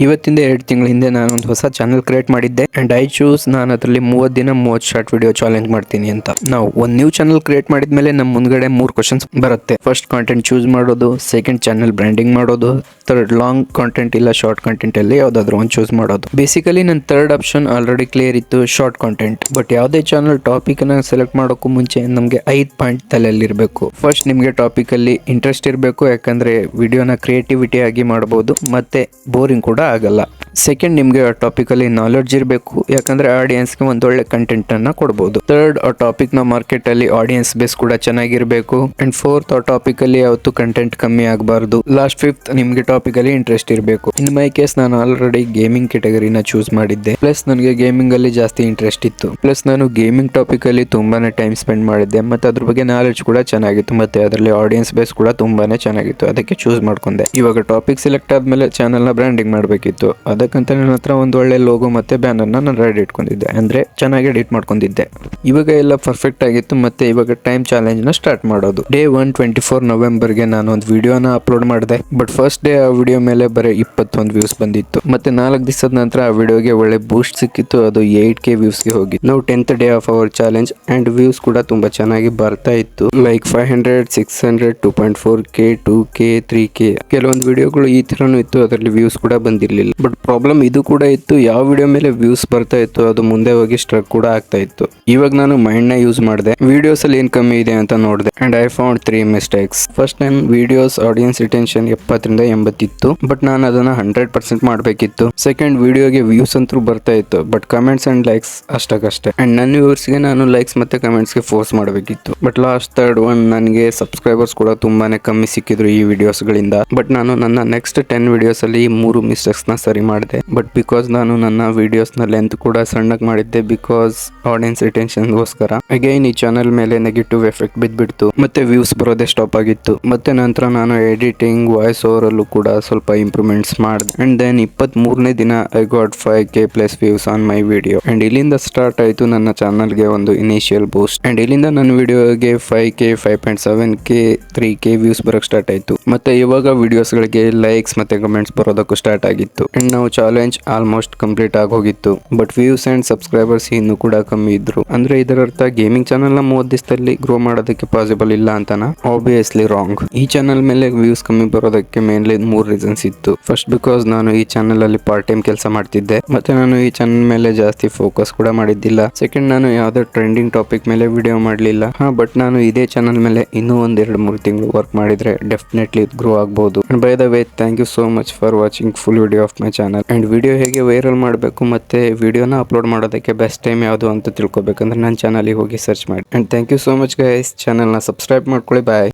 ಇವತ್ತಿಂದ 2 ತಿಂಗಳ ಹಿಂದೆ ನಾನು ಒಂದು ಹೊಸ ಚಾನಲ್ ಕ್ರಿಯೇಟ್ ಮಾಡಿದ್ದೆ ಅಂಡ್ ಐ ಚೂಸ್ ನಾನು ಅದರಲ್ಲಿ 30 ದಿನ 30 ಶಾರ್ಟ್ ವಿಡಿಯೋ ಚಾಲೆಂಜ್ ಮಾಡ್ತೀನಿ ಅಂತ. ನಾವು ಒಂದು ನ್ಯೂ ಚಾನಲ್ ಕ್ರಿಯೇಟ್ ಮಾಡಿದ್ಮೇಲೆ ನಮ್ಮ ಮುಂದ್ಗಡೆ 3 ಕ್ವಶನ್ಸ್ ಬರುತ್ತೆ. ಫಸ್ಟ್ ಕಾಂಟೆಂಟ್ ಚೂಸ್ ಮಾಡೋದು, ಸೆಕೆಂಡ್ ಚಾನಲ್ ಬ್ರ್ಯಾಂಡಿಂಗ್ ಮಾಡೋದು, ಥರ್ಡ್ ಲಾಂಗ್ ಕಾಂಟೆಂಟ್ ಇಲ್ಲ ಶಾರ್ಟ್ ಕಾಂಟೆಂಟ್ ಅಲ್ಲಿ ಯಾವ್ದಾದ್ರು ಒಂದು ಚೂಸ್ ಮಾಡೋದು. ಬೇಸಿಕಲಿ ನನ್ನ ಥರ್ಡ್ ಆಪ್ಷನ್ ಆಲ್ರೆಡಿ ಕ್ಲಿಯರ್ ಇತ್ತು, ಶಾರ್ಟ್ ಕಾಂಟೆಂಟ್. ಬಟ್ ಯಾವುದೇ ಚಾನಲ್ ಟಾಪಿಕ್ ಅನ್ನ ಸೆಲೆಕ್ಟ್ ಮಾಡೋಕ್ಕೂ ಮುಂಚೆ ನಮಗೆ 5 ಪಾಯಿಂಟ್ ತಲೆಯಲ್ಲಿ ಇರಬೇಕು. ಫಸ್ಟ್ ನಿಮಗೆ ಟಾಪಿಕ್ ಅಲ್ಲಿ ಇಂಟ್ರೆಸ್ಟ್ ಇರಬೇಕು, ಯಾಕಂದ್ರೆ ವಿಡಿಯೋನ ಕ್ರಿಯೇಟಿವಿಟಿ ಆಗಿ ಮಾಡಬಹುದು ಮತ್ತೆ ಬೋರಿಂಗ್ ಕೂಡ ಆಗಲ್ಲ. ಸೆಕೆಂಡ್, ನಿಮಗೆ ಆ ಟಾಪಿಕ್ ಅಲ್ಲಿ ನಾಲೆಡ್ಜ್ ಇರಬೇಕು, ಯಾಕಂದ್ರೆ ಆಡಿಯನ್ಸ್ಗೆ ಒಂದೊಳ್ಳೆ ಕಂಟೆಂಟ್ ಅನ್ನ ಕೊಡಬಹುದು. ಥರ್ಡ್, ಆ ಟಾಪಿಕ್ ನ ಮಾರ್ಕೆಟ್ ಅಲ್ಲಿ ಆಡಿಯನ್ಸ್ ಬೇಸ್ ಕೂಡ ಚೆನ್ನಾಗಿರ್ಬೇಕು. ಅಂಡ್ ಫೋರ್ತ್, ಆ ಟಾಪಿಕ್ ಅಲ್ಲಿ ಯಾವತ್ತು ಕಂಟೆಂಟ್ ಕಮ್ಮಿ ಆಗಬಾರ್ದು. ಲಾಸ್ಟ್ ಫಿಫ್ತ್, ನಿಮ್ಗೆ ಟಾಪಿಕ್ ಅಲ್ಲಿ ಇಂಟ್ರೆಸ್ಟ್ ಇರಬೇಕು. ಇನ್ ಮೈ ಕೇಸ್ ನಾನು ಆಲ್ರೆಡಿ ಗೇಮಿಂಗ್ ಕೆಟಗರಿನ ಚೂಸ್ ಮಾಡಿದ್ದೆ. ಪ್ಲಸ್ ನನಗೆ ಗೇಮಿಂಗ್ ಅಲ್ಲಿ ಜಾಸ್ತಿ ಇಂಟ್ರೆಸ್ಟ್ ಇತ್ತು. ಪ್ಲಸ್ ನಾನು ಗೇಮಿಂಗ್ ಟಾಪಿಕ್ ಅಲ್ಲಿ ತುಂಬಾನೇ ಟೈಮ್ ಸ್ಪೆಂಡ್ ಮಾಡಿದ್ದೆ ಮತ್ತೆ ಅದ್ರ ಬಗ್ಗೆ ನಾಲೆಡ್ಜ್ ಕೂಡ ಚೆನ್ನಾಗಿತ್ತು ಮತ್ತೆ ಅದರಲ್ಲಿ ಆಡಿಯನ್ಸ್ ಬೇಸ್ ಕೂಡ ತುಂಬಾನೇ ಚೆನ್ನಾಗಿತ್ತು. ಅದಕ್ಕೆ ಚೂಸ್ ಮಾಡ್ಕೊಂಡೆ. ಇವಾಗ ಟಾಪಿಕ್ ಸೆಲೆಕ್ಟ್ ಆದ್ಮೇಲೆ ಚಾನಲ್ ನ ಬ್ರ್ಯಾಂಡಿಂಗ್ ಮಾಡಬೇಕಿತ್ತು. ಅದಕ್ಕಂತ ನನ್ನ ಹತ್ರ ಒಂದು ಒಳ್ಳೆ ಲೋಗೋ ಮತ್ತೆ ಬ್ಯಾನರ್ ನಾನು ರೆಡಿ ಇಟ್ಕೊಂಡಿದ್ದೆ, ಅಂದ್ರೆ ಚೆನ್ನಾಗಿ ಎಡಿಟ್ ಮಾಡ್ಕೊಂಡಿದ್ದೆ. ಇವಾಗ ಎಲ್ಲ ಪರ್ಫೆಕ್ಟ್ ಆಗಿತ್ತು. ಮತ್ತೆ ಇವಾಗ ಟೈಮ್ ಚಾಲೆಂಜ್ ನ ಸ್ಟಾರ್ಟ್ ಮಾಡೋದು. ಡೇ 124 ನವೆಂಬರ್ಗೆ ನಾನು ಒಂದು ವಿಡಿಯೋನ ಅಪ್ಲೋಡ್ ಮಾಡಿದೆ. ಬಟ್ ಫಸ್ಟ್ ಡೇ ಆ ವಿಡಿಯೋ ಮೇಲೆ ಬರೀ 21 ವ್ಯೂಸ್ ಬಂದಿತ್ತು. ಮತ್ತೆ 4 ದಿವಸದ ನಂತರ ಆ ವಿಡಿಯೋಗೆ ಒಳ್ಳೆ ಬೂಸ್ಟ್ ಸಿಕ್ಕಿತ್ತು. ಅದು 8K ವ್ಯೂಸ್ಗೆ ಹೋಗಿತ್ತು. ನಾವು 10th day of our challenge and views ಕೂಡ ತುಂಬಾ ಚೆನ್ನಾಗಿ ಬರ್ತಾ ಇತ್ತು. Like 500, 600, 2.4K, 2K, 3K. ಕೆಲವೊಂದು ವಿಡಿಯೋಗಳು ಈ ತರನು ಇತ್ತು, ಅದರಲ್ಲಿ ವ್ಯೂಸ್ ಕೂಡ ಬಂದಿರಲಿಲ್ಲ. ಬಟ್ ಪ್ರಾಬ್ಲಮ್ ಇದು ಕೂಡ ಇತ್ತು, ಯಾವ ವಿಡಿಯೋ ಮೇಲೆ ವ್ಯೂಸ್ ಬರ್ತಾ ಇತ್ತು ಅದು ಮುಂದೆ ಹೋಗಿ ಸ್ಟ್ರಕ್ ಕೂಡ ಆಗ್ತಾ ಇತ್ತು. ಇವಾಗ ನಾನು ಮೈಂಡ್ ನ ಯೂಸ್ ಮಾಡಿದೆ, ವಿಡಿಯೋಸ್ ಅಲ್ಲಿ ಏನ್ ಕಮ್ಮಿ ಇದೆ ಅಂತ ನೋಡಿದೆ and I found 3 mistakes. First time videos audience retention 70ರಿಂದ 80 ಇತ್ತು, ಬಟ್ ನಾನು ಅದನ್ನ 100% ಮಾಡಬೇಕಿತ್ತು. ಸೆಕೆಂಡ್, ವಿಡಿಯೋಗೆ ವ್ಯೂಸ್ ಅಂತೂ ಬರ್ತಾ ಇತ್ತು, ಬಟ್ ಕಮೆಂಟ್ಸ್ ಅಂಡ್ ಲೈಕ್ಸ್ ಅಷ್ಟಕ್ಕಷ್ಟೇ. ಅಂಡ್ ನನ್ನ ವ್ಯೂವರ್ಸ್ಗೆ ನಾನು ಲೈಕ್ಸ್ ಮತ್ತೆ ಕಮೆಂಟ್ಸ್ ಗೆ ಫೋರ್ಸ್ ಮಾಡಬೇಕಿತ್ತು. ಬಟ್ ಲಾಸ್ಟ್ ಥರ್ಡ್ ಒನ್, ನನಗೆ ಸಬ್ಸ್ಕ್ರೈಬರ್ಸ್ ಕೂಡ ತುಂಬಾನೇ ಕಮ್ಮಿ ಸಿಕ್ಕಿದ್ರು ಈ ವಿಡಿಯೋಸ್ ಗಳಿಂದ. ಬಟ್ ನಾನು ನನ್ನ ನೆಕ್ಸ್ಟ್ 10 ವಿಡಿಯೋಸ್ ಅಲ್ಲಿ ಈ 3 ಮಿಸ್ಟೇಕ್ಸ್ ನ ಸರಿ ಮಾಡಿದೆ. ಬಟ್ ಬಿಕಾಸ್ ನಾನು ನನ್ನ ವಿಡಿಯೋಸ್ ನ ಲೆಂತ್ ಕೂಡ ಸಣ್ಣಗೆ ಮಾಡಿದ್ದೆ, ಬಿಕಾಸ್ ಆಡಿಯನ್ಸ್ ರಿಟೆನ್ಷನ್ ಗೋಸ್ಕರ. ಅಗೈನ್ ಈ ಚಾನಲ್ ಮೇಲೆ ನೆಗೆಟಿವ್ ಎಫೆಕ್ಟ್ ಬಿದ್ಬಿಡ್ತು ಮತ್ತೆ ವ್ಯೂಸ್ ಬರೋದೇ ಸ್ಟಾಪ್ ಆಗಿತ್ತು. ಮತ್ತೆ ನಂತರ ನಾನು ಎಡಿಟಿಂಗ್, ವಾಯ್ಸ್ ಓವರ್ ಅಲ್ಲೂ ಕೂಡ ಸ್ವಲ್ಪ ಇಂಪ್ರೂವ್ಮೆಂಟ್ಸ್ ಮಾಡಿದೆ. ಅಂಡ್ ದೆನ್ 23ನೇ ದಿನ I got 5K plus views on my video. And ಇಲ್ಲಿಂದ ಸ್ಟಾರ್ಟ್ ಆಯ್ತು ನನ್ನ ಚಾನಲ್ಗೆ ಒಂದು ಇನಿಷಿಯಲ್ ಬೂಸ್ಟ್. ಅಂಡ್ ಇಲ್ಲಿಂದ ನನ್ನ ವಿಡಿಯೋಗೆ 5K, 5.7K, 3K ವ್ಯೂಸ್ ಬರೋಕ್ ಸ್ಟಾರ್ಟ್ ಆಯ್ತು. ಮತ್ತೆ ಇವಾಗ ವಿಡಿಯೋಸ್ ಗಳಿಗೆ ಲೈಕ್ಸ್ ಮತ್ತೆ ಕಮೆಂಟ್ಸ್ ಬರೋದಕ್ಕೂ ಸ್ಟಾರ್ಟ್ ಆಗಿತ್ತು. ಅಂಡ್ ನಾವು ಚಾಲೆಂಜ್ ಆಲ್ಮೋಸ್ಟ್ ಕಂಪ್ಲೀಟ್ ಆಗಿ ಹೋಗಿತ್ತು. ಬಟ್ ವ್ಯೂಸ್ ಅಂಡ್ ಸಬ್ಸ್ಕ್ರೈಬರ್ಸ್ ಇನ್ನೂ ಕೂಡ ಕಮ್ಮಿ ಇದ್ರು. ಅಂದ್ರೆ ಇದರ ಅರ್ಥ ಗೇಮಿಂಗ್ ಚಾನಲ್ ನ 30 ದಿವಸದಲ್ಲಿ ಗ್ರೋ ಮಾಡೋದಕ್ಕೆ ಪಾಸಿಬಲ್ ಇಲ್ಲ ಅಂತಾನ? Obviously wrong. ಈ ಚಾನಲ್ ಮೇಲೆ ವ್ಯೂಸ್ ಕಮ್ಮಿ ಬರೋದಕ್ಕೆ ಮೇನ್ಲಿ 3 ರೀಸನ್ಸ್ ಇತ್ತು. ಫಸ್ಟ್, ಬಿಕಾಸ್ ನಾನು ಈ ಚಾನಲ್ ಅಲ್ಲಿ ಪಾರ್ಟ್ ಟೈಮ್ ಕೆಲಸ ಮಾಡ್ತಿದ್ದೆ ಮತ್ತೆ ನಾನು ಈ ಚಾನಲ್ ಮೇಲೆ ಜಾಸ್ತಿ ಫೋಕಸ್ ಕೂಡ ಮಾಡಿದ್ದಿಲ್ಲ. ಸೆಕೆಂಡ್, ನಾನು ಯಾವ್ದೋ ಟ್ರೆಂಡಿಂಗ್ ಟಾಪಿಕ್ ಮೇಲೆ ವಿಡಿಯೋ ಮಾಡಲಿಲ್ಲ. ಬಟ್ ನಾನು ಇದೇ ಚಾನಲ್ ಮೇಲೆ ಇನ್ನೂ 1-2-3 ತಿಂಗಳು ವರ್ಕ್ ಮಾಡಿದ್ರೆ ಡೆಫಿನೆಟ್ಲಿ ಗ್ರೋ ಆಗಬಹುದು. And by the way, thank you so much for watching full video of my channel. And video ಹೇಗೆ ವೈರಲ್ ಮಾಡಬೇಕು ಮತ್ತೆ ವಿಡಿಯೋನ ಅಪ್ಲೋಡ್ ಮಾಡೋದಕ್ಕೆ ಬೆಸ್ಟ್ ಟೈಮ್ ಯಾವುದು ಅಂತ ತಿಳ್ಕೊಬೇಕಂದ್ರೆ ನನ್ನ ಚಾನಲ್ಗೆ ಹೋಗಿ ಸರ್ಚ್ ಮಾಡಿ. And thank you so much guys. ಚಾನಲ್ನ ಸಬ್ಸ್ಕ್ರೈಬ್ ಮಾಡ್ಕೊಳ್ಳಿ. ಬಾಯ್.